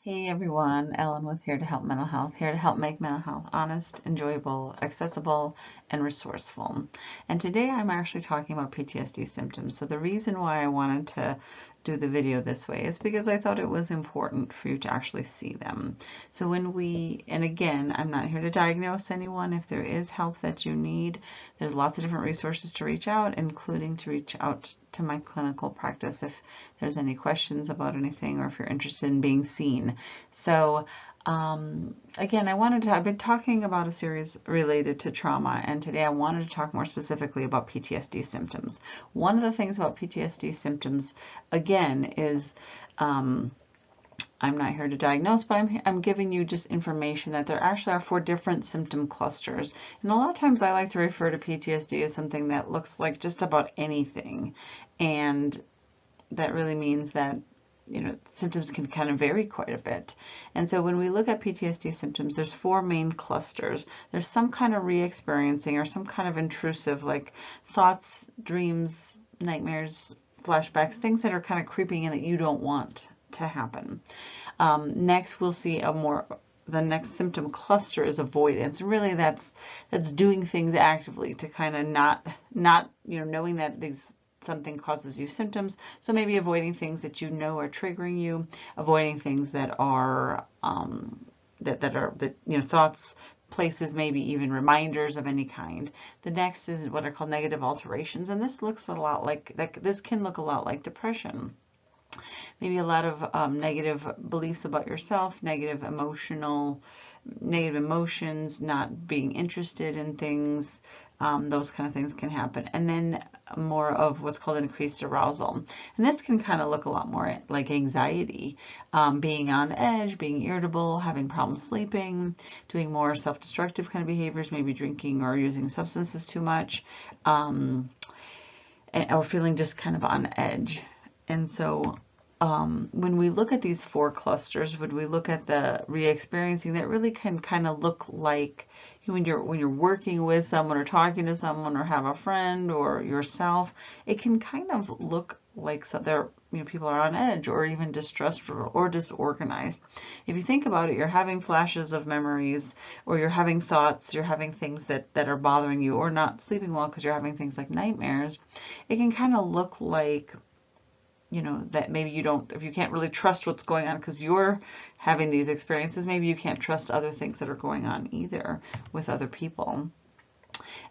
Hey everyone, Ellen with Here to Help Mental Health, here to help make mental health honest, enjoyable, accessible, and resourceful. And today I'm actually talking about PTSD symptoms. So the reason why I wanted to do the video this way is because I thought it was important for you to actually see them. So and again, I'm not here to diagnose anyone. If there is help that you need, there's lots of different resources to reach out, including to reach out to my clinical practice if there's any questions about anything or if you're interested in being seen. So again, I've been talking about a series related to trauma, and today I wanted to talk more specifically about PTSD symptoms. One of the things about PTSD symptoms, again, is I'm not here to diagnose, but I'm giving you just information that there actually are 4 different symptom clusters. And a lot of times I like to refer to PTSD as something that looks like just about anything. And that really means that symptoms can kind of vary quite a bit. And so when we look at PTSD symptoms, there's 4 main clusters. There's some kind of re-experiencing or some kind of intrusive, like thoughts, dreams, nightmares, flashbacks, things that are kind of creeping in that you don't want to happen. Next, we'll see the next symptom cluster is avoidance. And really that's doing things actively to kind of not knowing that something causes you symptoms. So maybe avoiding things that you know are triggering you, avoiding things that are thoughts, places, maybe even reminders of any kind. The next is what are called negative alterations, and this looks a lot like this can look a lot like depression. Maybe a lot of negative beliefs about yourself, negative emotions, not being interested in things, those kind of things can happen. And then more of what's called increased arousal. And this can kind of look a lot more like anxiety, being on edge, being irritable, having problems sleeping, doing more self-destructive kind of behaviors, maybe drinking or using substances too much, or feeling just kind of on edge. And so when we look at these 4 clusters, when we look at the re-experiencing, that really can kind of look like when you're working with someone or talking to someone or have a friend or yourself, it can kind of look like people are on edge or even distrustful or disorganized. If you think about it, you're having flashes of memories, or you're having thoughts, you're having things that are bothering you, or not sleeping well because you're having things like nightmares. It can kind of look like that maybe if you can't really trust what's going on because you're having these experiences, maybe you can't trust other things that are going on either with other people.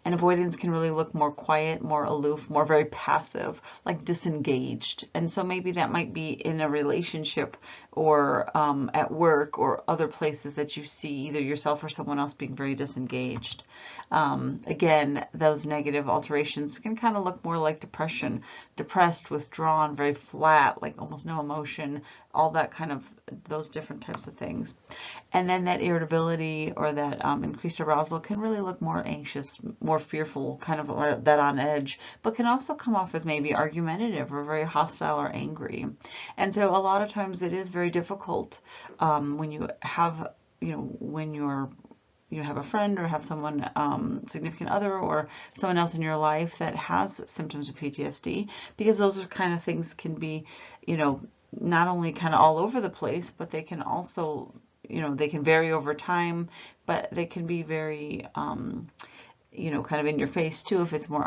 And avoidance can really look more quiet, more aloof, more very passive, like disengaged. And so maybe that might be in a relationship or at work or other places that you see either yourself or someone else being very disengaged. Again, those negative alterations can kind of look more like depression, depressed, withdrawn, very flat, like almost no emotion, all that kind of, those different types of things. And then that irritability or that increased arousal can really look more anxious, more fearful, kind of that on edge, but can also come off as maybe argumentative or very hostile or angry. And so a lot of times it is very difficult when you have, when you have a friend or have someone, significant other or someone else in your life that has symptoms of PTSD, because those are kind of things can be, not only kind of all over the place, but they can also, they can vary over time, but they can be very, kind of in your face too if it's more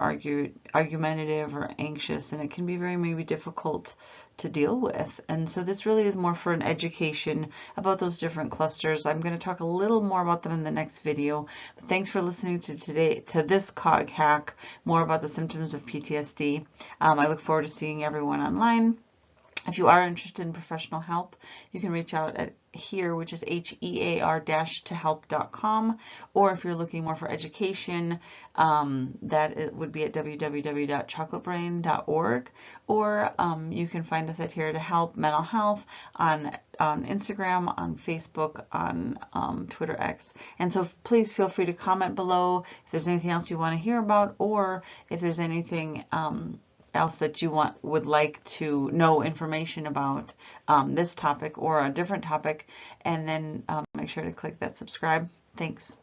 argumentative or anxious, and it can be very maybe difficult to deal with. And so this really is more for an education about those different clusters. I'm going to talk a little more about them in the next video. But thanks for listening to this cog hack, more about the symptoms of PTSD. I look forward to seeing everyone online. If you are interested in professional help, you can reach out at here, which is HEAR-tohelp.com, or if you're looking more for education, would be at www.chocolatebrain.org, or you can find us at Here to Help Mental Health on Instagram, on Facebook, on Twitter X. And so please feel free to comment below if there's anything else you want to hear about, or if there's anything else that you would like to know information about this topic or a different topic, and then make sure to click that subscribe. Thanks.